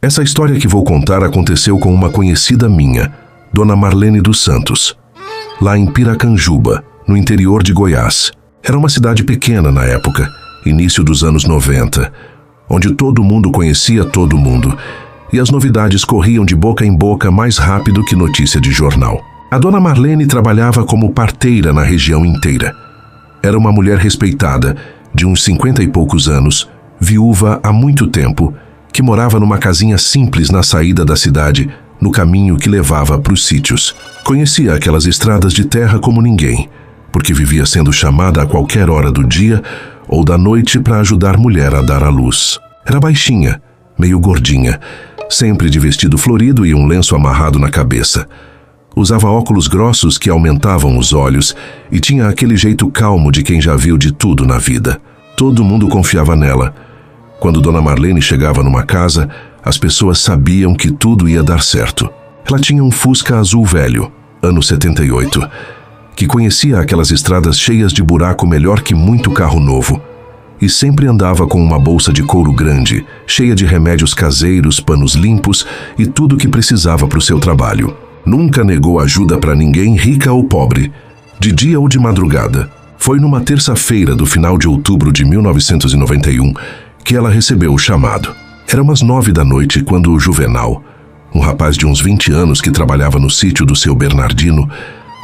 Essa história que vou contar aconteceu com uma conhecida minha, Dona Marlene dos Santos, lá em Piracanjuba, no interior de Goiás. Era uma cidade pequena na época, início dos anos 90, onde todo mundo conhecia todo mundo, e as novidades corriam de boca em boca mais rápido que notícia de jornal. A Dona Marlene trabalhava como parteira na região inteira. Era uma mulher respeitada, de uns 50 e poucos anos, viúva há muito tempo, que morava numa casinha simples na saída da cidade, no caminho que levava para os sítios. Conhecia aquelas estradas de terra como ninguém, porque vivia sendo chamada a qualquer hora do dia ou da noite para ajudar mulher a dar à luz. Era baixinha, meio gordinha, sempre de vestido florido e um lenço amarrado na cabeça. Usava óculos grossos que aumentavam os olhos e tinha aquele jeito calmo de quem já viu de tudo na vida. Todo mundo confiava nela. Quando Dona Marlene chegava numa casa, as pessoas sabiam que tudo ia dar certo. Ela tinha um Fusca azul velho, ano 78, que conhecia aquelas estradas cheias de buraco melhor que muito carro novo, e sempre andava com uma bolsa de couro grande, cheia de remédios caseiros, panos limpos e tudo o que precisava para o seu trabalho. Nunca negou ajuda para ninguém, rica ou pobre, de dia ou de madrugada. Foi numa terça-feira do final de outubro de 1991 que ela recebeu o chamado. Era umas 9 da noite quando o Juvenal, um rapaz de uns 20 anos que trabalhava no sítio do seu Bernardino,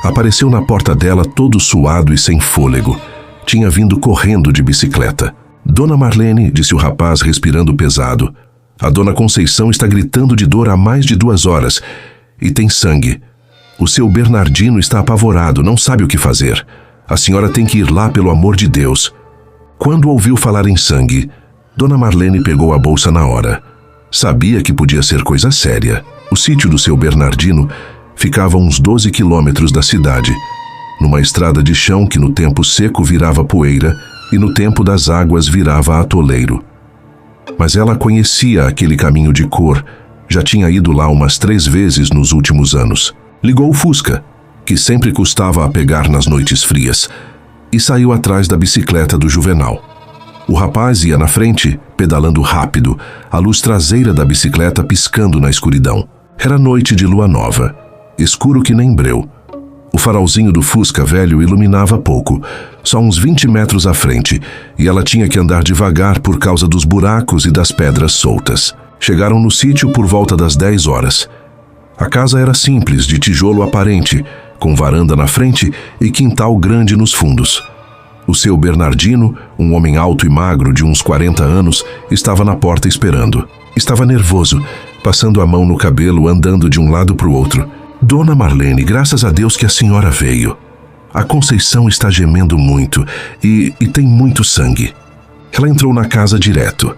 apareceu na porta dela todo suado e sem fôlego. Tinha vindo correndo de bicicleta. Dona Marlene, disse o rapaz respirando pesado, a Dona Conceição está gritando de dor há mais de 2 horas e tem sangue. O seu Bernardino está apavorado, não sabe o que fazer. A senhora tem que ir lá, pelo amor de Deus. Quando ouviu falar em sangue, Dona Marlene pegou a bolsa na hora. Sabia que podia ser coisa séria. O sítio do seu Bernardino ficava a uns 12 quilômetros da cidade, numa estrada de chão que no tempo seco virava poeira e no tempo das águas virava atoleiro. Mas ela conhecia aquele caminho de cor, já tinha ido lá umas 3 vezes nos últimos anos. Ligou o Fusca, que sempre custava a pegar nas noites frias, e saiu atrás da bicicleta do Juvenal. O rapaz ia na frente, pedalando rápido, a luz traseira da bicicleta piscando na escuridão. Era noite de lua nova, escuro que nem breu. O farolzinho do Fusca velho iluminava pouco, só uns 20 metros à frente, e ela tinha que andar devagar por causa dos buracos e das pedras soltas. Chegaram no sítio por volta das 10 horas. A casa era simples, de tijolo aparente, com varanda na frente e quintal grande nos fundos. O seu Bernardino, um homem alto e magro de uns 40 anos, estava na porta esperando. Estava nervoso, passando a mão no cabelo, andando de um lado para o outro. Dona Marlene, graças a Deus que a senhora veio. A Conceição está gemendo muito e tem muito sangue. Ela entrou na casa direto.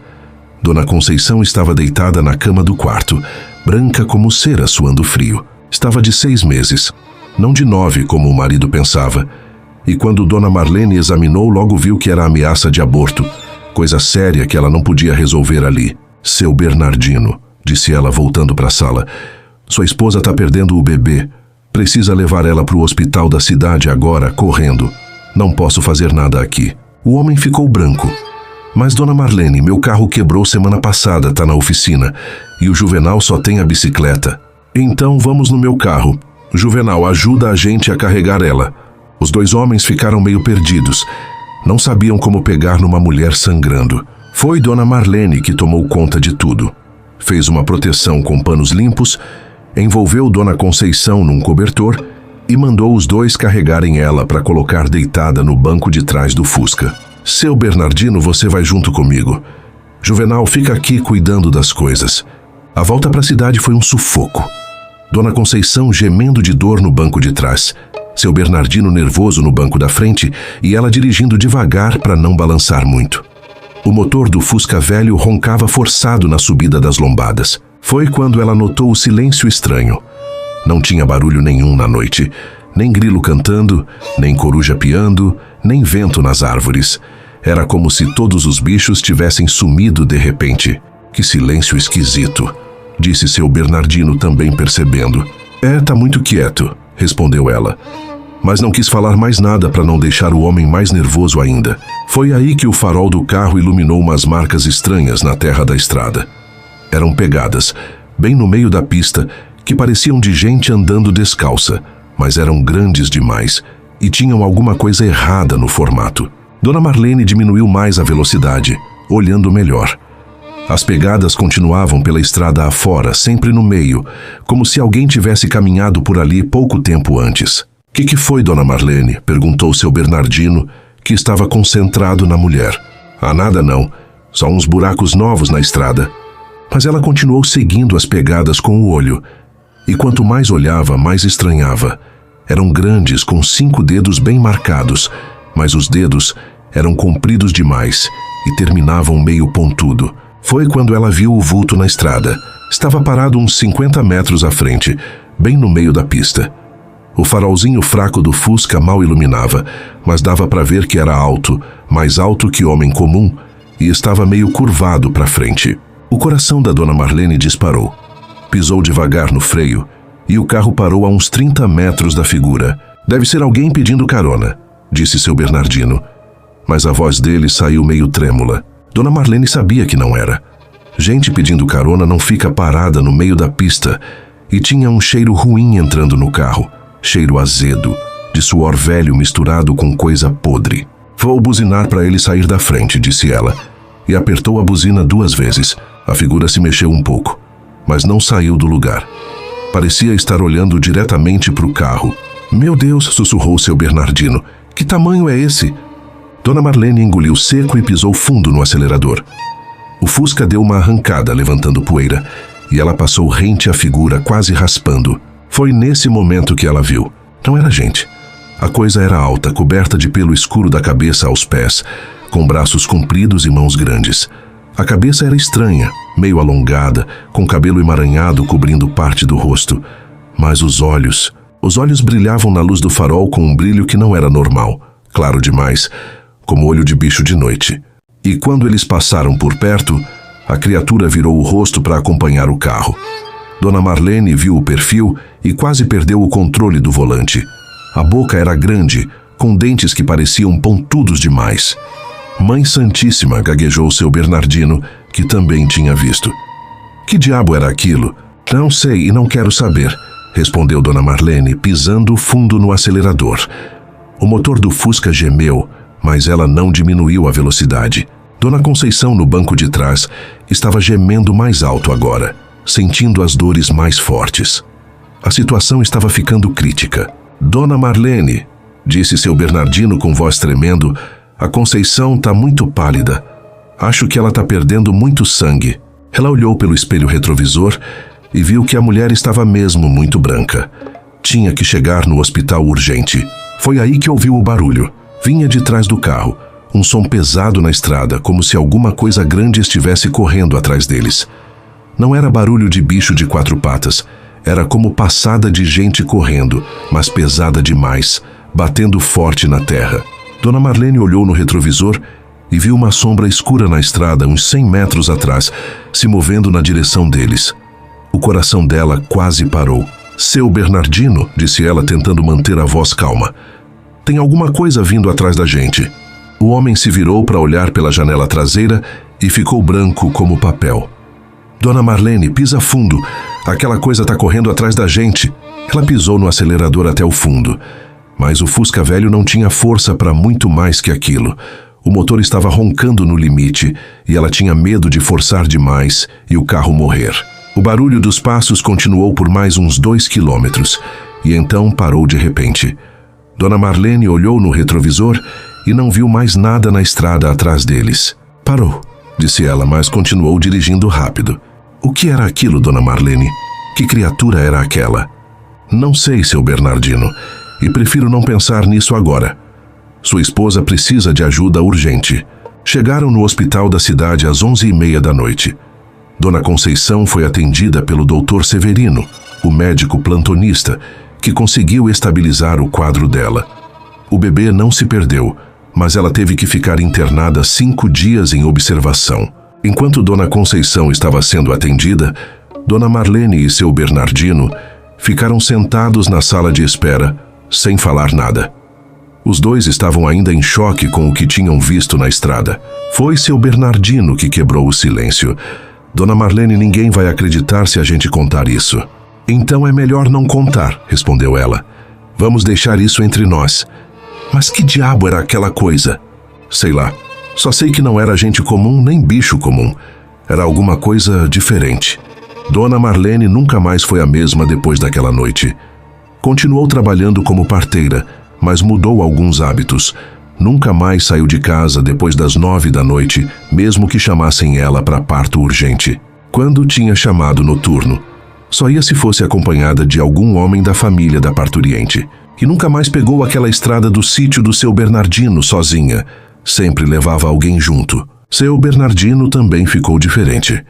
Dona Conceição estava deitada na cama do quarto, branca como cera suando frio. Estava de 6 meses, não de 9 como o marido pensava. E quando Dona Marlene examinou, logo viu que era ameaça de aborto, coisa séria que ela não podia resolver ali. Seu Bernardino, disse ela voltando para a sala, sua esposa está perdendo o bebê. Precisa levar ela para o hospital da cidade agora, correndo. Não posso fazer nada aqui. O homem ficou branco. Mas, Dona Marlene, meu carro quebrou semana passada, tá na oficina, e o Juvenal só tem a bicicleta. Então vamos no meu carro. Juvenal, ajuda a gente a carregar ela. Os 2 homens ficaram meio perdidos. Não sabiam como pegar numa mulher sangrando. Foi Dona Marlene que tomou conta de tudo. Fez uma proteção com panos limpos, envolveu Dona Conceição num cobertor e mandou os 2 carregarem ela para colocar deitada no banco de trás do Fusca. Seu Bernardino, você vai junto comigo. Juvenal, fica aqui cuidando das coisas. A volta para a cidade foi um sufoco. Dona Conceição gemendo de dor no banco de trás, seu Bernardino nervoso no banco da frente e ela dirigindo devagar para não balançar muito. O motor do Fusca velho roncava forçado na subida das lombadas. Foi quando ela notou o silêncio estranho. Não tinha barulho nenhum na noite, nem grilo cantando, nem coruja piando, nem vento nas árvores. Era como se todos os bichos tivessem sumido de repente. Que silêncio esquisito, disse seu Bernardino também percebendo. Tá muito quieto, respondeu ela. mas não quis falar mais nada para não deixar o homem mais nervoso ainda. Foi aí que o farol do carro iluminou umas marcas estranhas na terra da estrada. Eram pegadas, bem no meio da pista, que pareciam de gente andando descalça, mas eram grandes demais e tinham alguma coisa errada no formato. Dona Marlene diminuiu mais a velocidade, olhando melhor. As pegadas continuavam pela estrada afora, sempre no meio, como se alguém tivesse caminhado por ali pouco tempo antes. Que foi, Dona Marlene?" perguntou seu Bernardino, que estava concentrado na mulher. "Ah, nada não. Só uns buracos novos na estrada." Mas ela continuou seguindo as pegadas com o olho. E quanto mais olhava, mais estranhava. Eram grandes, com 5 dedos bem marcados, mas os dedos eram compridos demais e terminavam meio pontudo. Foi quando ela viu o vulto na estrada. Estava parado uns 50 metros à frente, bem no meio da pista. O farolzinho fraco do Fusca mal iluminava, mas dava para ver que era alto, mais alto que homem comum, e estava meio curvado para frente. O coração da Dona Marlene disparou. Pisou devagar no freio, e o carro parou a uns 30 metros da figura. "Deve ser alguém pedindo carona", disse seu Bernardino. Mas a voz dele saiu meio trêmula. Dona Marlene sabia que não era. Gente pedindo carona não fica parada no meio da pista, e tinha um cheiro ruim entrando no carro. Cheiro azedo, de suor velho misturado com coisa podre. "Vou buzinar para ele sair da frente", disse ela, e apertou a buzina 2 vezes. A figura se mexeu um pouco, mas não saiu do lugar. Parecia estar olhando diretamente para o carro. "Meu Deus", sussurrou seu Bernardino, "que tamanho é esse?" Dona Marlene engoliu seco e pisou fundo no acelerador. O Fusca deu uma arrancada, levantando poeira, e ela passou rente à figura, quase raspando. Foi nesse momento que ela viu. Não era gente. A coisa era alta, coberta de pelo escuro da cabeça aos pés, com braços compridos e mãos grandes. A cabeça era estranha, meio alongada, com cabelo emaranhado cobrindo parte do rosto. Mas os olhos brilhavam na luz do farol com um brilho que não era normal, claro demais, como olho de bicho de noite. E quando eles passaram por perto, a criatura virou o rosto para acompanhar o carro. Dona Marlene viu o perfil e quase perdeu o controle do volante. A boca era grande, com dentes que pareciam pontudos demais. "Mãe Santíssima", gaguejou seu Bernardino, que também tinha visto. "Que diabo era aquilo?" "Não sei e não quero saber", respondeu Dona Marlene, pisando fundo no acelerador. O motor do Fusca gemeu, mas ela não diminuiu a velocidade. Dona Conceição, no banco de trás, estava gemendo mais alto agora, sentindo as dores mais fortes. A situação estava ficando crítica. "Dona Marlene", disse seu Bernardino com voz tremendo, "a Conceição está muito pálida. Acho que ela está perdendo muito sangue." Ela olhou pelo espelho retrovisor e viu que a mulher estava mesmo muito branca. Tinha que chegar no hospital urgente. Foi aí que ouviu o barulho. Vinha de trás do carro, um som pesado na estrada, como se alguma coisa grande estivesse correndo atrás deles. Não era barulho de bicho de 4 patas, era como passada de gente correndo, mas pesada demais, batendo forte na terra. Dona Marlene olhou no retrovisor e viu uma sombra escura na estrada, uns 100 metros atrás, se movendo na direção deles. O coração dela quase parou. "Seu Bernardino", disse ela, tentando manter a voz calma, "tem alguma coisa vindo atrás da gente." O homem se virou para olhar pela janela traseira e ficou branco como papel. "Dona Marlene, pisa fundo. Aquela coisa está correndo atrás da gente." Ela pisou no acelerador até o fundo. Mas o Fusca velho não tinha força para muito mais que aquilo. O motor estava roncando no limite e ela tinha medo de forçar demais e o carro morrer. O barulho dos passos continuou por mais uns 2 quilômetros e então parou de repente. Dona Marlene olhou no retrovisor e não viu mais nada na estrada atrás deles. "Parou", disse ela, mas continuou dirigindo rápido. "O que era aquilo, Dona Marlene? Que criatura era aquela?" "Não sei, seu Bernardino, e prefiro não pensar nisso agora. Sua esposa precisa de ajuda urgente." Chegaram no hospital da cidade às 11h30 da noite. Dona Conceição foi atendida pelo Dr. Severino, o médico plantonista, que conseguiu estabilizar o quadro dela. O bebê não se perdeu, mas ela teve que ficar internada 5 dias em observação. Enquanto Dona Conceição estava sendo atendida, Dona Marlene e seu Bernardino ficaram sentados na sala de espera, sem falar nada. Os dois estavam ainda em choque com o que tinham visto na estrada. Foi seu Bernardino que quebrou o silêncio. Dona Marlene, ninguém vai acreditar se a gente contar isso. Então é melhor não contar, respondeu ela. Vamos deixar isso entre nós. Mas que diabo era aquela coisa? Sei lá. Só sei que não era gente comum nem bicho comum. Era alguma coisa diferente. Dona Marlene nunca mais foi a mesma depois daquela noite. Continuou trabalhando como parteira, mas mudou alguns hábitos. Nunca mais saiu de casa depois das 9 da noite, mesmo que chamassem ela para parto urgente. Quando tinha chamado noturno, só ia se fosse acompanhada de algum homem da família da parturiente. E nunca mais pegou aquela estrada do sítio do seu Bernardino sozinha. Sempre levava alguém junto. Seu Bernardino também ficou diferente.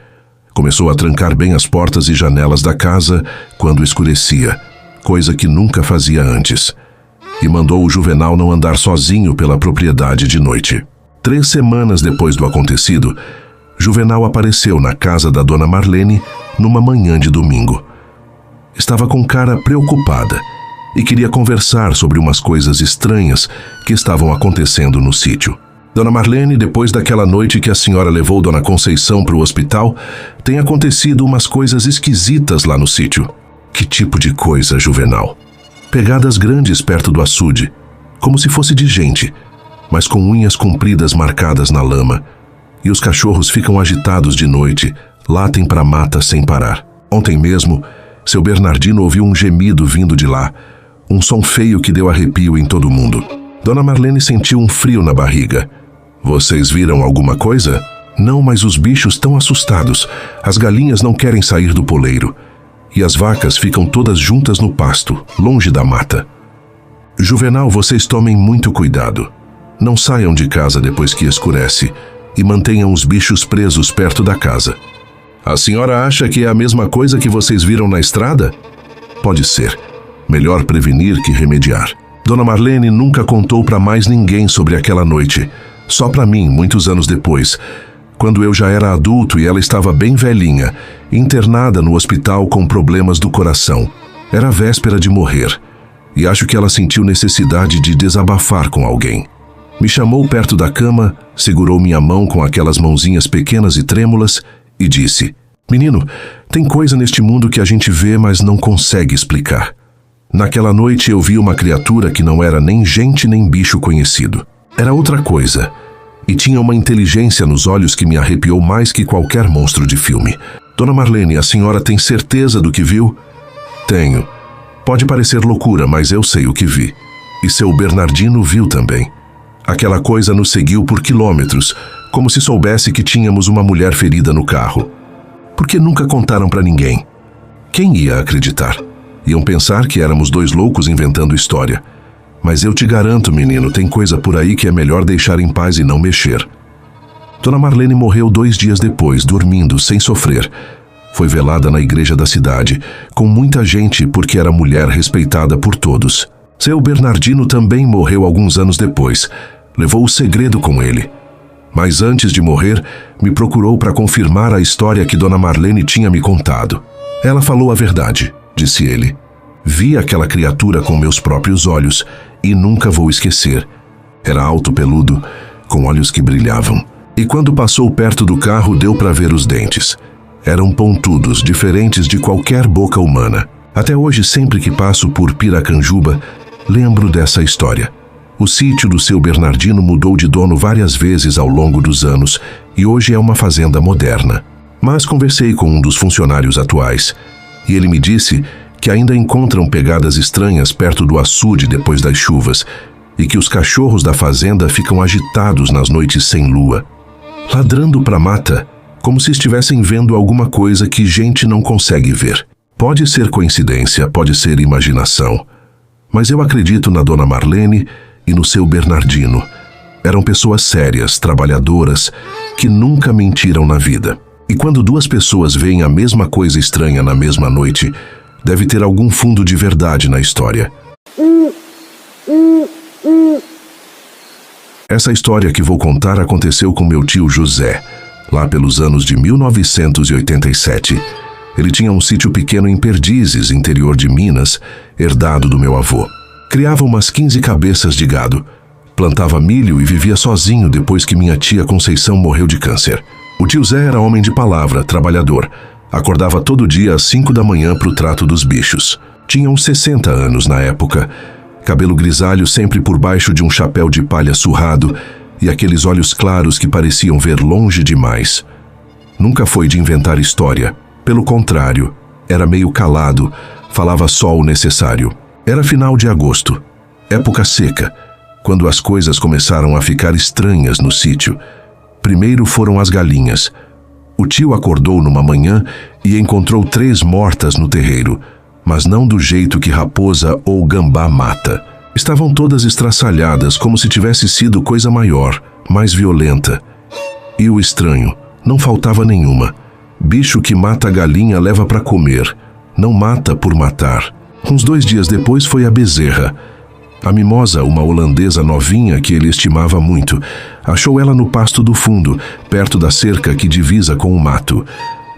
Começou a trancar bem as portas e janelas da casa quando escurecia, coisa que nunca fazia antes. E mandou o Juvenal não andar sozinho pela propriedade de noite. 3 semanas depois do acontecido, Juvenal apareceu na casa da Dona Marlene numa manhã de domingo. Estava com cara preocupada e queria conversar sobre umas coisas estranhas que estavam acontecendo no sítio. Dona Marlene, depois daquela noite que a senhora levou Dona Conceição para o hospital, tem acontecido umas coisas esquisitas lá no sítio. Que tipo de coisa, Juvenal? Pegadas grandes perto do açude, como se fosse de gente, mas com unhas compridas marcadas na lama. E os cachorros ficam agitados de noite, latem para a mata sem parar. Ontem mesmo, seu Bernardino ouviu um gemido vindo de lá, um som feio que deu arrepio em todo mundo. Dona Marlene sentiu um frio na barriga. Vocês viram alguma coisa? Não, mas os bichos estão assustados. As galinhas não querem sair do poleiro. E as vacas ficam todas juntas no pasto, longe da mata. Juvenal, vocês tomem muito cuidado. Não saiam de casa depois que escurece e mantenham os bichos presos perto da casa. A senhora acha que é a mesma coisa que vocês viram na estrada? Pode ser. Melhor prevenir que remediar. Dona Marlene nunca contou para mais ninguém sobre aquela noite. Só para mim, muitos anos depois, quando eu já era adulto e ela estava bem velhinha, internada no hospital com problemas do coração. Era a véspera de morrer, e acho que ela sentiu necessidade de desabafar com alguém. Me chamou perto da cama, segurou minha mão com aquelas mãozinhas pequenas e trêmulas e disse: Menino, tem coisa neste mundo que a gente vê, mas não consegue explicar. Naquela noite eu vi uma criatura que não era nem gente nem bicho conhecido. Era outra coisa, e tinha uma inteligência nos olhos que me arrepiou mais que qualquer monstro de filme. Dona Marlene, a senhora tem certeza do que viu? Tenho. Pode parecer loucura, mas eu sei o que vi. E seu Bernardino viu também. Aquela coisa nos seguiu por quilômetros, como se soubesse que tínhamos uma mulher ferida no carro. Por que nunca contaram para ninguém? Quem ia acreditar? Iam pensar que éramos 2 loucos inventando história. Mas eu te garanto, menino, tem coisa por aí que é melhor deixar em paz e não mexer. Dona Marlene morreu 2 dias depois, dormindo, sem sofrer. Foi velada na igreja da cidade, com muita gente porque era mulher respeitada por todos. Seu Bernardino também morreu alguns anos depois. Levou o segredo com ele. Mas antes de morrer, me procurou para confirmar a história que Dona Marlene tinha me contado. Ela falou a verdade, disse ele. Vi aquela criatura com meus próprios olhos e nunca vou esquecer. Era alto, peludo, com olhos que brilhavam. E quando passou perto do carro, deu para ver os dentes. Eram pontudos, diferentes de qualquer boca humana. Até hoje, sempre que passo por Piracanjuba, lembro dessa história. O sítio do seu Bernardino mudou de dono várias vezes ao longo dos anos e hoje é uma fazenda moderna. Mas conversei com um dos funcionários atuais e ele me disse que ainda encontram pegadas estranhas perto do açude depois das chuvas e que os cachorros da fazenda ficam agitados nas noites sem lua, ladrando para a mata, como se estivessem vendo alguma coisa que gente não consegue ver. Pode ser coincidência, pode ser imaginação, mas eu acredito na Dona Marlene e no seu Bernardino. Eram pessoas sérias, trabalhadoras, que nunca mentiram na vida. E quando 2 pessoas veem a mesma coisa estranha na mesma noite, deve ter algum fundo de verdade na história. Essa história que vou contar aconteceu com meu tio José, lá pelos anos de 1987. Ele tinha um sítio pequeno em Perdizes, interior de Minas, herdado do meu avô. Criava umas 15 cabeças de gado. Plantava milho e vivia sozinho depois que minha tia Conceição morreu de câncer. O tio Zé era homem de palavra, trabalhador. Acordava todo dia às 5 da manhã para o trato dos bichos. Tinha uns 60 anos na época. Cabelo grisalho sempre por baixo de um chapéu de palha surrado e aqueles olhos claros que pareciam ver longe demais. Nunca foi de inventar história. Pelo contrário, era meio calado, falava só o necessário. Era final de agosto, época seca, quando as coisas começaram a ficar estranhas no sítio. Primeiro foram as galinhas. O tio acordou numa manhã e encontrou 3 mortas no terreiro, mas não do jeito que raposa ou gambá mata. Estavam todas estraçalhadas, como se tivesse sido coisa maior, mais violenta. E o estranho, não faltava nenhuma. Bicho que mata a galinha leva para comer, não mata por matar. Uns 2 dias depois foi a bezerra. A Mimosa, uma holandesa novinha que ele estimava muito, achou ela no pasto do fundo, perto da cerca que divisa com o mato.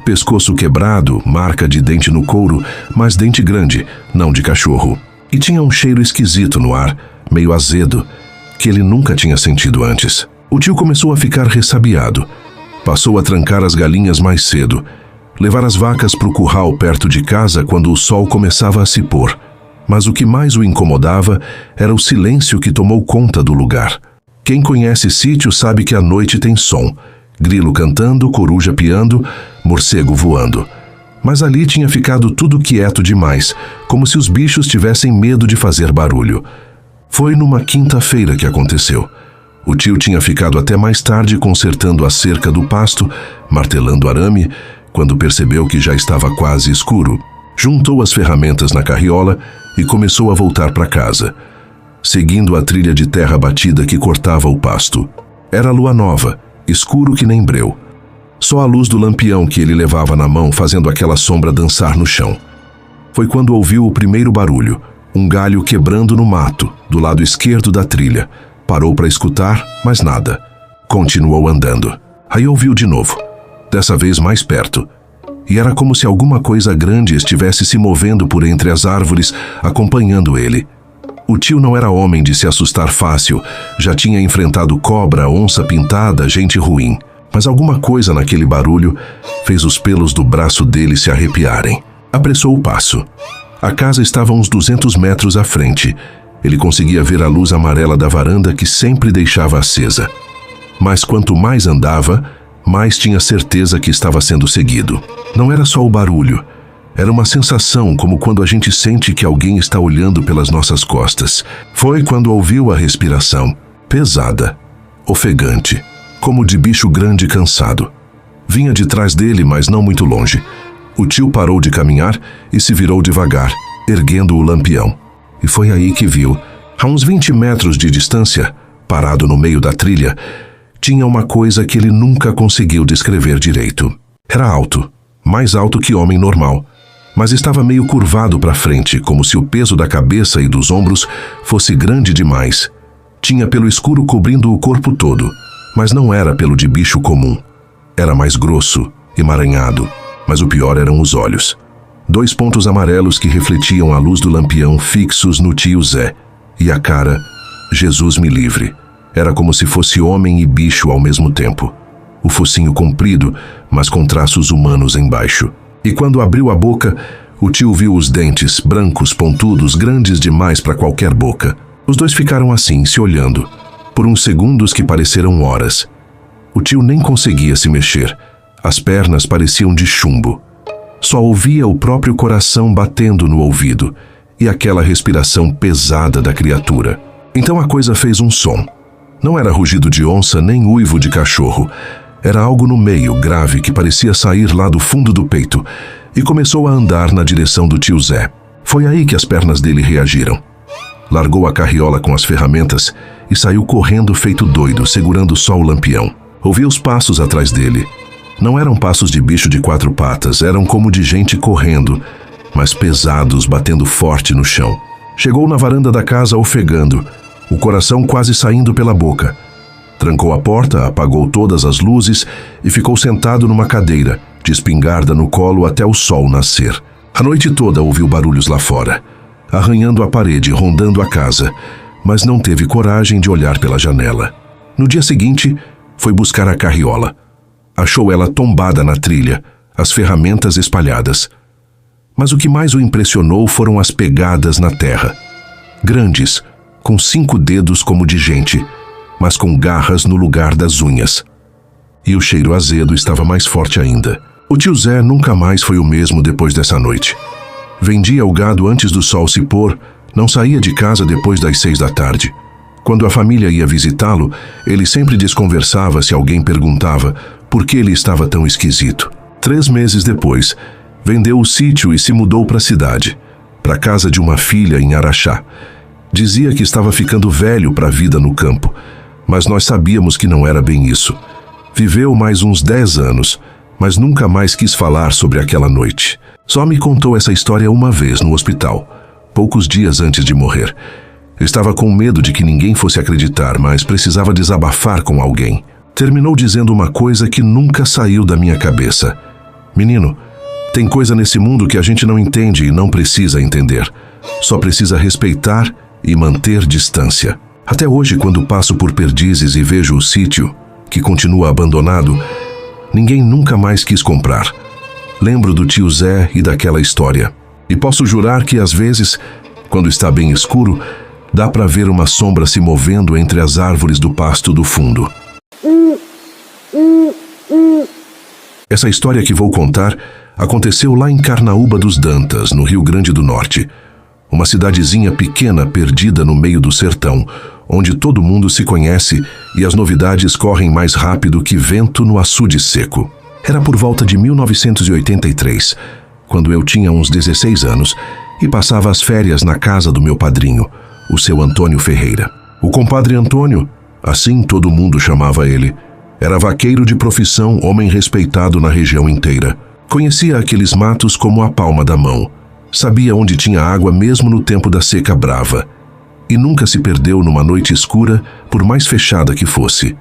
Pescoço quebrado, marca de dente no couro, mas dente grande, não de cachorro. E tinha um cheiro esquisito no ar, meio azedo, que ele nunca tinha sentido antes. O tio começou a ficar ressabiado. Passou a trancar as galinhas mais cedo, levar as vacas para o curral perto de casa quando o sol começava a se pôr. Mas o que mais o incomodava era o silêncio que tomou conta do lugar. Quem conhece sítio sabe que à noite tem som. Grilo cantando, coruja piando, morcego voando. Mas ali tinha ficado tudo quieto demais, como se os bichos tivessem medo de fazer barulho. Foi numa quinta-feira que aconteceu. O tio tinha ficado até mais tarde consertando a cerca do pasto, martelando arame, quando percebeu que já estava quase escuro. Juntou as ferramentas na carriola e começou a voltar para casa, seguindo a trilha de terra batida que cortava o pasto. Era lua nova, escuro que nem breu. Só a luz do lampião que ele levava na mão fazendo aquela sombra dançar no chão. Foi quando ouviu o primeiro barulho, um galho quebrando no mato, do lado esquerdo da trilha. Parou para escutar, mas nada. Continuou andando. Aí ouviu de novo, dessa vez mais perto. E era como se alguma coisa grande estivesse se movendo por entre as árvores, acompanhando ele. O tio não era homem de se assustar fácil, já tinha enfrentado cobra, onça pintada, gente ruim. Mas alguma coisa naquele barulho fez os pelos do braço dele se arrepiarem. Apressou o passo. A casa estava a uns 200 metros à frente. Ele conseguia ver a luz amarela da varanda que sempre deixava acesa. Mas quanto mais andava, mais tinha certeza que estava sendo seguido. Não era só o barulho. Era uma sensação como quando a gente sente que alguém está olhando pelas nossas costas. Foi quando ouviu a respiração, pesada, ofegante, como de bicho grande cansado. Vinha de trás dele, mas não muito longe. O tio parou de caminhar e se virou devagar, erguendo o lampião. E foi aí que viu, a uns 20 metros de distância, parado no meio da trilha, tinha uma coisa que ele nunca conseguiu descrever direito. Era alto, mais alto que homem normal, mas estava meio curvado para frente, como se o peso da cabeça e dos ombros fosse grande demais. Tinha pelo escuro cobrindo o corpo todo, mas não era pelo de bicho comum. Era mais grosso, emaranhado, mas o pior eram os olhos. 2 pontos amarelos que refletiam a luz do lampião fixos no tio Zé. E a cara, Jesus me livre. Era como se fosse homem e bicho ao mesmo tempo. O focinho comprido, mas com traços humanos embaixo. E quando abriu a boca, o tio viu os dentes, brancos, pontudos, grandes demais para qualquer boca. Os dois ficaram assim, se olhando, por uns segundos que pareceram horas. O tio nem conseguia se mexer. As pernas pareciam de chumbo. Só ouvia o próprio coração batendo no ouvido e aquela respiração pesada da criatura. Então a coisa fez um som. Não era rugido de onça nem uivo de cachorro. Era algo no meio, grave, que parecia sair lá do fundo do peito, e começou a andar na direção do tio Zé. Foi aí que as pernas dele reagiram. Largou a carriola com as ferramentas e saiu correndo feito doido, segurando só o lampião. Ouviu os passos atrás dele. Não eram passos de bicho de 4 patas, eram como de gente correndo, mas pesados, batendo forte no chão. Chegou na varanda da casa ofegando, o coração quase saindo pela boca. Trancou a porta, apagou todas as luzes e ficou sentado numa cadeira, de espingarda no colo até o sol nascer. A noite toda ouviu barulhos lá fora. arranhando a parede, rondando a casa, mas não teve coragem de olhar pela janela. No dia seguinte, foi buscar a carriola. Achou ela tombada na trilha, as ferramentas espalhadas. Mas o que mais o impressionou foram as pegadas na terra. Grandes, com 5 dedos como de gente, mas com garras no lugar das unhas. E o cheiro azedo estava mais forte ainda. O tio Zé nunca mais foi o mesmo depois dessa noite. Vendia o gado antes do sol se pôr, não saía de casa depois das 6 da tarde. Quando a família ia visitá-lo, ele sempre desconversava se alguém perguntava por que ele estava tão esquisito. 3 meses depois, vendeu o sítio e se mudou para a cidade, para a casa de uma filha em Araxá. Dizia que estava ficando velho para a vida no campo, mas nós sabíamos que não era bem isso. Viveu mais uns 10 anos, mas nunca mais quis falar sobre aquela noite. Só me contou essa história uma vez no hospital, poucos dias antes de morrer. Estava com medo de que ninguém fosse acreditar, mas precisava desabafar com alguém. Terminou dizendo uma coisa que nunca saiu da minha cabeça. Menino, tem coisa nesse mundo que a gente não entende e não precisa entender. Só precisa respeitar e manter distância. Até hoje, quando passo por Perdizes e vejo o sítio, que continua abandonado, ninguém nunca mais quis comprar. Lembro do tio Zé e daquela história. E posso jurar que às vezes, quando está bem escuro, dá para ver uma sombra se movendo entre as árvores do pasto do fundo. Essa história que vou contar aconteceu lá em Carnaúba dos Dantas, no Rio Grande do Norte. Uma cidadezinha pequena perdida no meio do sertão, onde todo mundo se conhece e as novidades correm mais rápido que vento no açude seco. Era por volta de 1983, quando eu tinha uns 16 anos e passava as férias na casa do meu padrinho, o seu Antônio Ferreira. O compadre Antônio, assim todo mundo chamava ele, era vaqueiro de profissão, homem respeitado na região inteira. Conhecia aqueles matos como a palma da mão. Sabia onde tinha água mesmo no tempo da seca brava. E nunca se perdeu numa noite escura, por mais fechada que fosse.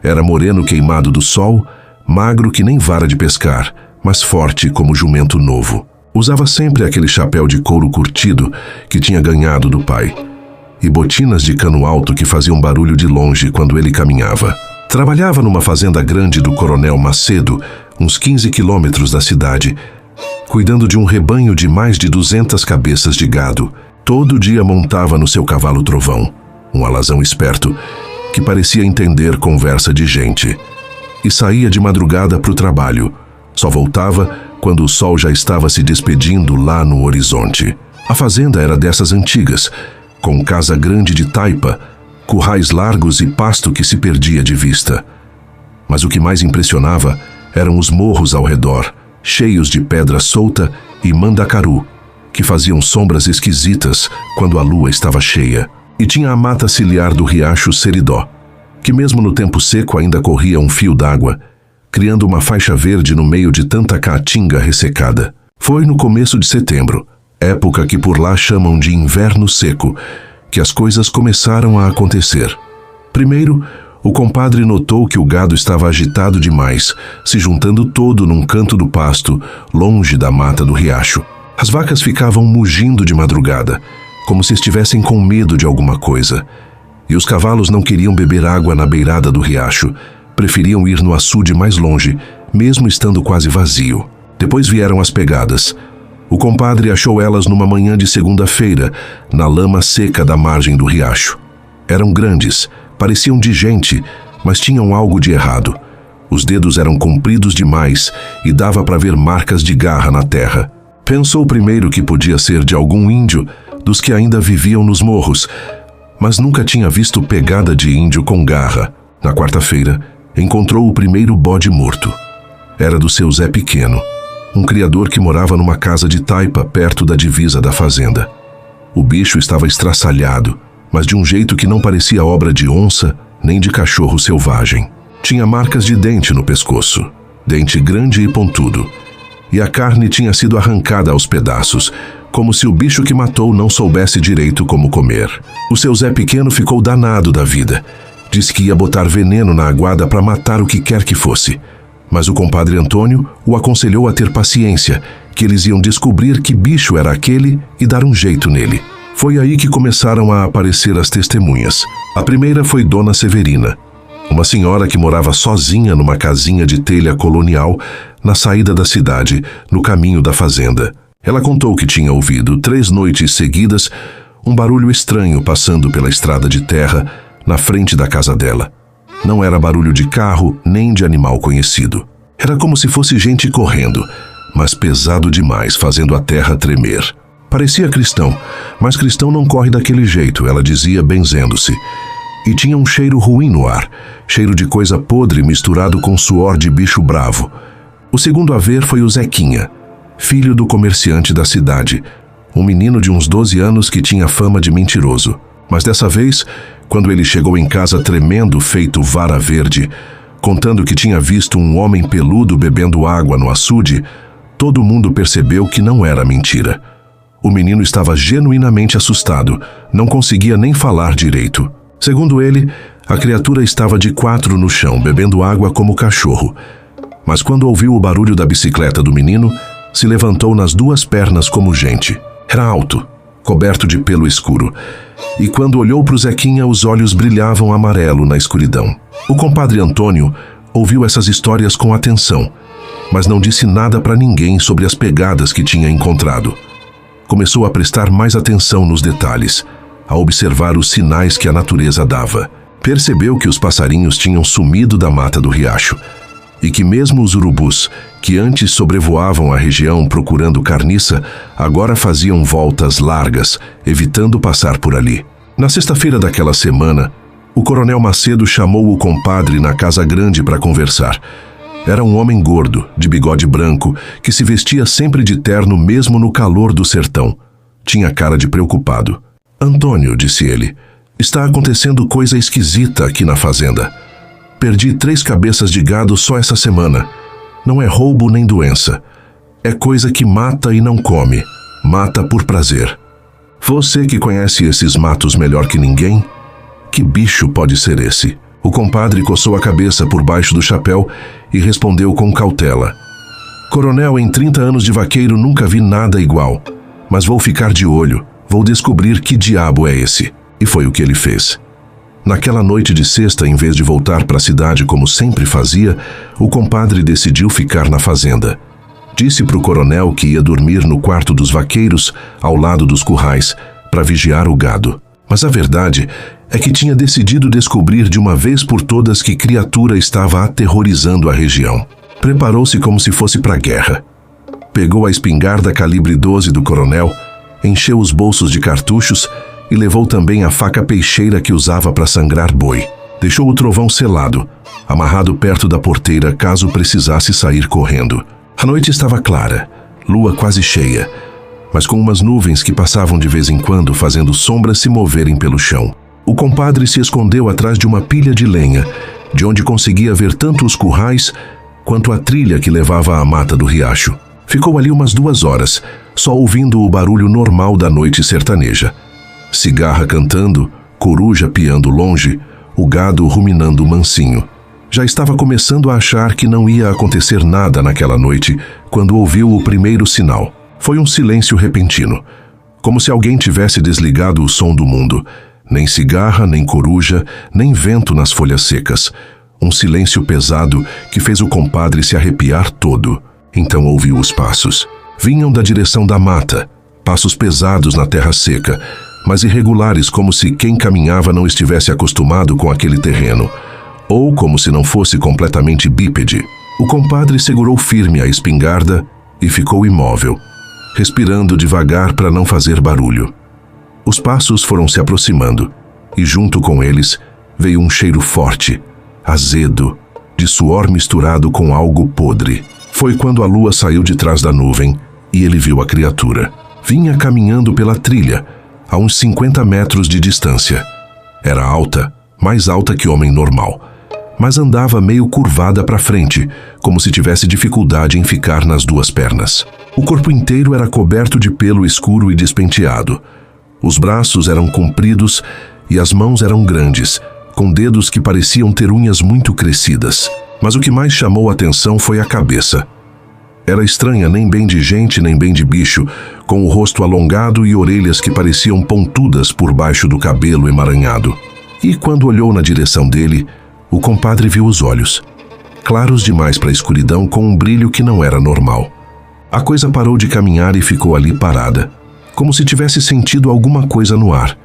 Era moreno queimado do sol, magro que nem vara de pescar, mas forte como jumento novo. Usava sempre aquele chapéu de couro curtido que tinha ganhado do pai, e botinas de cano alto que faziam barulho de longe quando ele caminhava. Trabalhava numa fazenda grande do Coronel Macedo, uns 15 quilômetros da cidade, cuidando de um rebanho de mais de 200 cabeças de gado. Todo dia montava no seu cavalo Trovão, um alazão esperto, que parecia entender conversa de gente, e saía de madrugada para o trabalho. Só voltava quando o sol já estava se despedindo lá no horizonte. A fazenda era dessas antigas, com casa grande de taipa, currais largos e pasto que se perdia de vista. Mas o que mais impressionava eram os morros ao redor, cheios de pedra solta e mandacaru, que faziam sombras esquisitas quando a lua estava cheia. E tinha a mata ciliar do riacho Seridó, que mesmo no tempo seco ainda corria um fio d'água, criando uma faixa verde no meio de tanta caatinga ressecada. Foi no começo de setembro, época que por lá chamam de inverno seco, que as coisas começaram a acontecer. Primeiro, o compadre notou que o gado estava agitado demais, se juntando todo num canto do pasto, longe da mata do riacho. As vacas ficavam mugindo de madrugada, como se estivessem com medo de alguma coisa. E os cavalos não queriam beber água na beirada do riacho, preferiam ir no açude mais longe, mesmo estando quase vazio. Depois vieram as pegadas. O compadre achou elas numa manhã de segunda-feira, na lama seca da margem do riacho. Eram grandes, pareciam de gente, mas tinham algo de errado. Os dedos eram compridos demais e dava para ver marcas de garra na terra. Pensou primeiro que podia ser de algum índio, dos que ainda viviam nos morros, mas nunca tinha visto pegada de índio com garra. Na quarta-feira, encontrou o primeiro bode morto. Era do seu Zé Pequeno, um criador que morava numa casa de taipa perto da divisa da fazenda. O bicho estava estraçalhado, mas de um jeito que não parecia obra de onça nem de cachorro selvagem. Tinha marcas de dente no pescoço, dente grande e pontudo, e a carne tinha sido arrancada aos pedaços, como se o bicho que matou não soubesse direito como comer. O seu Zé Pequeno ficou danado da vida. Disse que ia botar veneno na aguada para matar o que quer que fosse. Mas o compadre Antônio o aconselhou a ter paciência, que eles iam descobrir que bicho era aquele e dar um jeito nele. Foi aí que começaram a aparecer as testemunhas. A primeira foi Dona Severina, uma senhora que morava sozinha numa casinha de telha colonial na saída da cidade, no caminho da fazenda. Ela contou que tinha ouvido 3 noites seguidas um barulho estranho passando pela estrada de terra na frente da casa dela. Não era barulho de carro nem de animal conhecido. Era como se fosse gente correndo, mas pesado demais, fazendo a terra tremer. Parecia cristão, mas cristão não corre daquele jeito, ela dizia benzendo-se. E tinha um cheiro ruim no ar, cheiro de coisa podre misturado com suor de bicho bravo. O segundo a ver foi o Zequinha, filho do comerciante da cidade, um menino de uns 12 anos que tinha fama de mentiroso. Mas dessa vez, quando ele chegou em casa tremendo feito vara verde, contando que tinha visto um homem peludo bebendo água no açude, todo mundo percebeu que não era mentira. O menino estava genuinamente assustado, não conseguia nem falar direito. Segundo ele, a criatura estava de 4 no chão, bebendo água como cachorro. Mas quando ouviu o barulho da bicicleta do menino, se levantou nas 2 pernas como gente. Era alto, coberto de pelo escuro. E quando olhou para o Zequinha, os olhos brilhavam amarelo na escuridão. O compadre Antônio ouviu essas histórias com atenção, mas não disse nada para ninguém sobre as pegadas que tinha encontrado. Começou a prestar mais atenção nos detalhes, a observar os sinais que a natureza dava. Percebeu que os passarinhos tinham sumido da mata do riacho e que mesmo os urubus, que antes sobrevoavam a região procurando carniça, agora faziam voltas largas, evitando passar por ali. Na sexta-feira daquela semana, o coronel Macedo chamou o compadre na casa grande para conversar. Era um homem gordo, de bigode branco, que se vestia sempre de terno mesmo no calor do sertão. Tinha cara de preocupado. «Antônio», disse ele, «está acontecendo coisa esquisita aqui na fazenda. Perdi 3 cabeças de gado só essa semana. Não é roubo nem doença. É coisa que mata e não come. Mata por prazer. Você que conhece esses matos melhor que ninguém, que bicho pode ser esse?» O compadre coçou a cabeça por baixo do chapéu e respondeu com cautela. «Coronel, em 30 anos de vaqueiro nunca vi nada igual. Mas vou ficar de olho. Vou descobrir que diabo é esse». E foi o que ele fez. Naquela noite de sexta, em vez de voltar para a cidade como sempre fazia, o compadre decidiu ficar na fazenda. Disse para o coronel que ia dormir no quarto dos vaqueiros, ao lado dos currais, para vigiar o gado. Mas a verdade é que tinha decidido descobrir de uma vez por todas que criatura estava aterrorizando a região. Preparou-se como se fosse para a guerra. Pegou a espingarda calibre 12 do coronel, encheu os bolsos de cartuchos e levou também a faca peixeira que usava para sangrar boi. Deixou o trovão selado, amarrado perto da porteira caso precisasse sair correndo. A noite estava clara, lua quase cheia, mas com umas nuvens que passavam de vez em quando, fazendo sombras se moverem pelo chão. O compadre se escondeu atrás de uma pilha de lenha, de onde conseguia ver tanto os currais quanto a trilha que levava à mata do riacho. Ficou ali umas 2 horas, só ouvindo o barulho normal da noite sertaneja. Cigarra cantando, coruja piando longe, o gado ruminando mansinho. Já estava começando a achar que não ia acontecer nada naquela noite quando ouviu o primeiro sinal. Foi um silêncio repentino, como se alguém tivesse desligado o som do mundo. Nem cigarra, nem coruja, nem vento nas folhas secas. Um silêncio pesado que fez o compadre se arrepiar todo. Então ouviu os passos. Vinham da direção da mata, passos pesados na terra seca, mas irregulares, como se quem caminhava não estivesse acostumado com aquele terreno, ou como se não fosse completamente bípede. O compadre segurou firme a espingarda e ficou imóvel, respirando devagar para não fazer barulho. Os passos foram se aproximando, e junto com eles veio um cheiro forte, azedo, de suor misturado com algo podre. Foi quando a lua saiu de trás da nuvem e ele viu a criatura. Vinha caminhando pela trilha, a uns 50 metros de distância. Era alta, mais alta que homem normal, mas andava meio curvada para frente, como se tivesse dificuldade em ficar nas 2 pernas. O corpo inteiro era coberto de pelo escuro e despenteado. Os braços eram compridos e as mãos eram grandes, com dedos que pareciam ter unhas muito crescidas. Mas o que mais chamou a atenção foi a cabeça. Era estranha, nem bem de gente, nem bem de bicho, com o rosto alongado e orelhas que pareciam pontudas por baixo do cabelo emaranhado. E quando olhou na direção dele, o compadre viu os olhos, claros demais para a escuridão, com um brilho que não era normal. A coisa parou de caminhar e ficou ali parada, como se tivesse sentido alguma coisa no ar.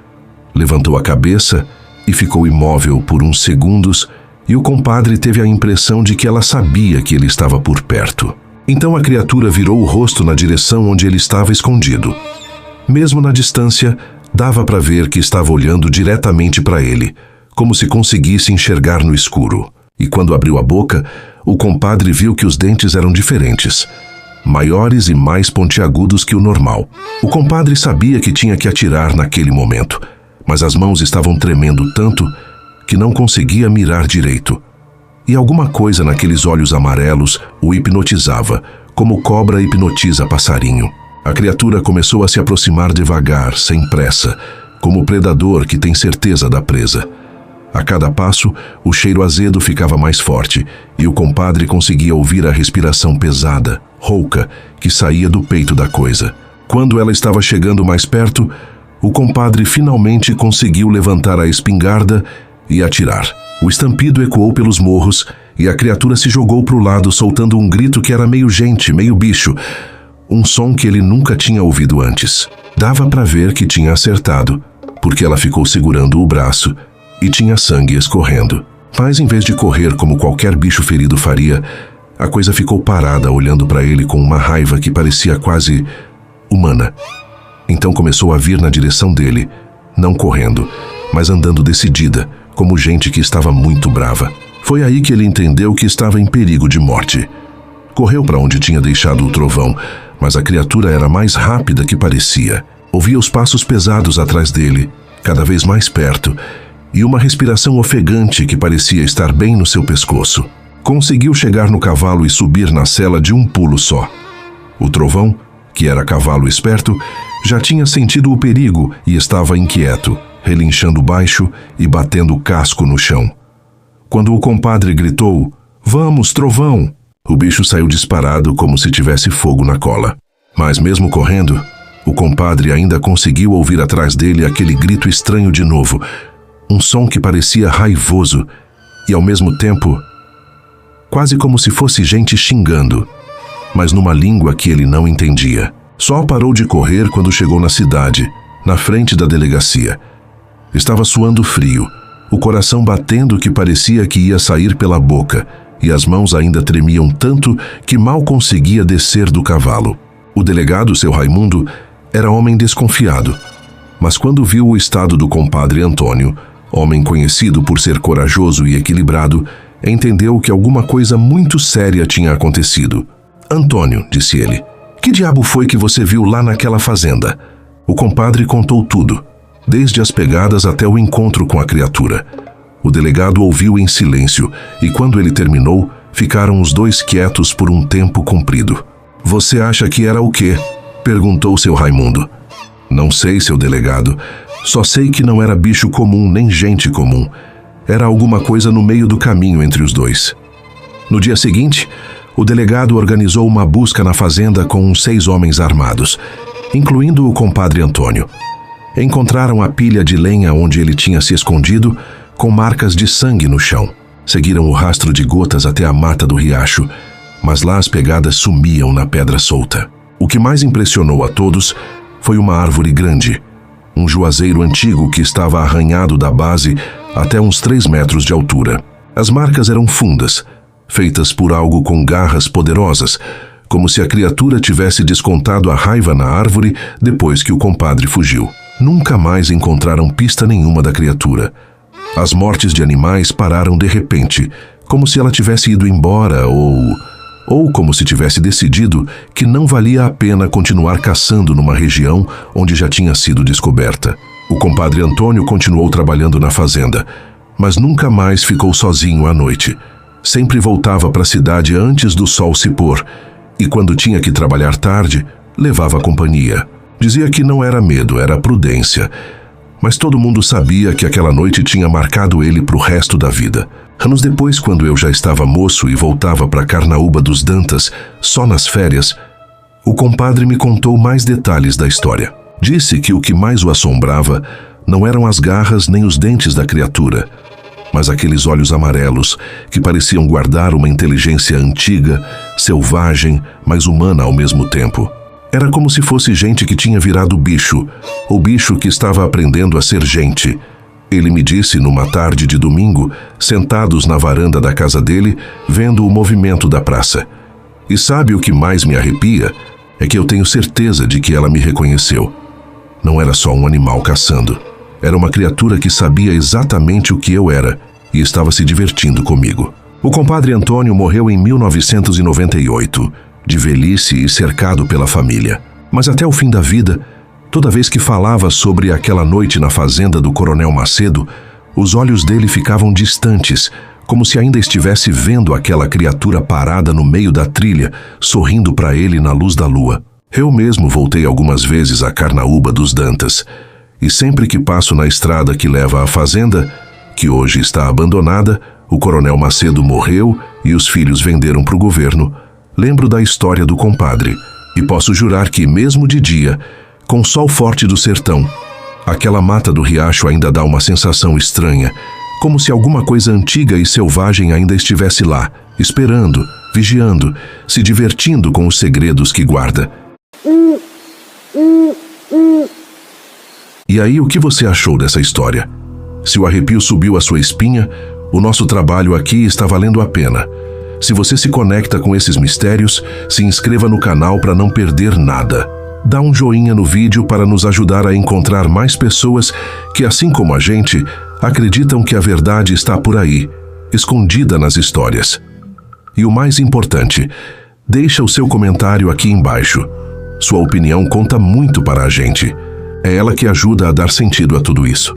Levantou a cabeça e ficou imóvel por uns segundos, e o compadre teve a impressão de que ela sabia que ele estava por perto. Então a criatura virou o rosto na direção onde ele estava escondido. Mesmo na distância, dava para ver que estava olhando diretamente para ele, como se conseguisse enxergar no escuro. E quando abriu a boca, o compadre viu que os dentes eram diferentes, maiores e mais pontiagudos que o normal. O compadre sabia que tinha que atirar naquele momento, mas as mãos estavam tremendo tanto que não conseguia mirar direito. E alguma coisa naqueles olhos amarelos o hipnotizava, como cobra hipnotiza passarinho. A criatura começou a se aproximar devagar, sem pressa, como predador que tem certeza da presa. A cada passo, o cheiro azedo ficava mais forte, e o compadre conseguia ouvir a respiração pesada, rouca, que saía do peito da coisa. Quando ela estava chegando mais perto, o compadre finalmente conseguiu levantar a espingarda e atirar. O estampido ecoou pelos morros e a criatura se jogou para o lado, soltando um grito que era meio gente, meio bicho. Um som que ele nunca tinha ouvido antes. Dava para ver que tinha acertado, porque ela ficou segurando o braço e tinha sangue escorrendo. Mas em vez de correr como qualquer bicho ferido faria, a coisa ficou parada olhando para ele com uma raiva que parecia quase humana. Então começou a vir na direção dele, não correndo, mas andando decidida, como gente que estava muito brava. Foi aí que ele entendeu que estava em perigo de morte. Correu para onde tinha deixado o trovão, mas a criatura era mais rápida que parecia. Ouvia os passos pesados atrás dele, cada vez mais perto, e uma respiração ofegante que parecia estar bem no seu pescoço. Conseguiu chegar no cavalo e subir na sela de um pulo só. O trovão, que era cavalo esperto, já tinha sentido o perigo e estava inquieto, relinchando baixo e batendo o casco no chão. Quando o compadre gritou, "Vamos, trovão!", o bicho saiu disparado como se tivesse fogo na cola. Mas mesmo correndo, o compadre ainda conseguiu ouvir atrás dele aquele grito estranho de novo, um som que parecia raivoso e, ao mesmo tempo, quase como se fosse gente xingando, mas numa língua que ele não entendia. Só parou de correr quando chegou na cidade, na frente da delegacia. Estava suando frio, o coração batendo que parecia que ia sair pela boca, e as mãos ainda tremiam tanto que mal conseguia descer do cavalo. O delegado, seu Raimundo, era homem desconfiado, mas quando viu o estado do compadre Antônio, homem conhecido por ser corajoso e equilibrado, entendeu que alguma coisa muito séria tinha acontecido. "Antônio", disse ele, "que diabo foi que você viu lá naquela fazenda?" O compadre contou tudo, desde as pegadas até o encontro com a criatura. O delegado ouviu em silêncio, e quando ele terminou, ficaram os dois quietos por um tempo comprido. "Você acha que era o quê?", perguntou seu Raimundo. "Não sei, seu delegado. Só sei que não era bicho comum nem gente comum. Era alguma coisa no meio do caminho entre os dois." No dia seguinte, o delegado organizou uma busca na fazenda com uns 6 homens armados, incluindo o compadre Antônio. Encontraram a pilha de lenha onde ele tinha se escondido, com marcas de sangue no chão. Seguiram o rastro de gotas até a mata do riacho, mas lá as pegadas sumiam na pedra solta. O que mais impressionou a todos foi uma árvore grande, um juazeiro antigo que estava arranhado da base até uns 3 metros de altura. As marcas eram fundas, feitas por algo com garras poderosas, como se a criatura tivesse descontado a raiva na árvore depois que o compadre fugiu. Nunca mais encontraram pista nenhuma da criatura. As mortes de animais pararam de repente, como se ela tivesse ido embora ou como se tivesse decidido que não valia a pena continuar caçando numa região onde já tinha sido descoberta. O compadre Antônio continuou trabalhando na fazenda, mas nunca mais ficou sozinho à noite. Sempre voltava para a cidade antes do sol se pôr, e quando tinha que trabalhar tarde, levava companhia. Dizia que não era medo, era prudência, Mas todo mundo sabia que aquela noite tinha marcado ele para o resto da vida. Anos depois, quando eu já estava moço e voltava para Carnaúba dos Dantas, só nas férias, o compadre me contou mais detalhes da história. Disse que o que mais o assombrava não eram as garras nem os dentes da criatura, mas aqueles olhos amarelos que pareciam guardar uma inteligência antiga, selvagem, mas humana ao mesmo tempo. Era como se fosse gente que tinha virado bicho, ou bicho que estava aprendendo a ser gente. Ele me disse numa tarde de domingo, sentados na varanda da casa dele, vendo o movimento da praça. E sabe o que mais me arrepia? É que eu tenho certeza de que ela me reconheceu. Não era só um animal caçando. Era uma criatura que sabia exatamente o que eu era e estava se divertindo comigo. O compadre Antônio morreu em 1998, de velhice e cercado pela família. Mas até o fim da vida, toda vez que falava sobre aquela noite na fazenda do Coronel Macedo, os olhos dele ficavam distantes, como se ainda estivesse vendo aquela criatura parada no meio da trilha, sorrindo para ele na luz da lua. Eu mesmo voltei algumas vezes a Carnaúba dos Dantas, e sempre que passo na estrada que leva à fazenda, que hoje está abandonada, o Coronel Macedo morreu e os filhos venderam para o governo, lembro da história do compadre, e posso jurar que, mesmo de dia, com o sol forte do sertão, aquela mata do riacho ainda dá uma sensação estranha, como se alguma coisa antiga e selvagem ainda estivesse lá, esperando, vigiando, se divertindo com os segredos que guarda. E aí, o que você achou dessa história? Se o arrepio subiu a sua espinha, o nosso trabalho aqui está valendo a pena. Se você se conecta com esses mistérios, se inscreva no canal para não perder nada. Dá um joinha no vídeo para nos ajudar a encontrar mais pessoas que, assim como a gente, acreditam que a verdade está por aí, escondida nas histórias. E o mais importante, deixa o seu comentário aqui embaixo. Sua opinião conta muito para a gente. É ela que ajuda a dar sentido a tudo isso.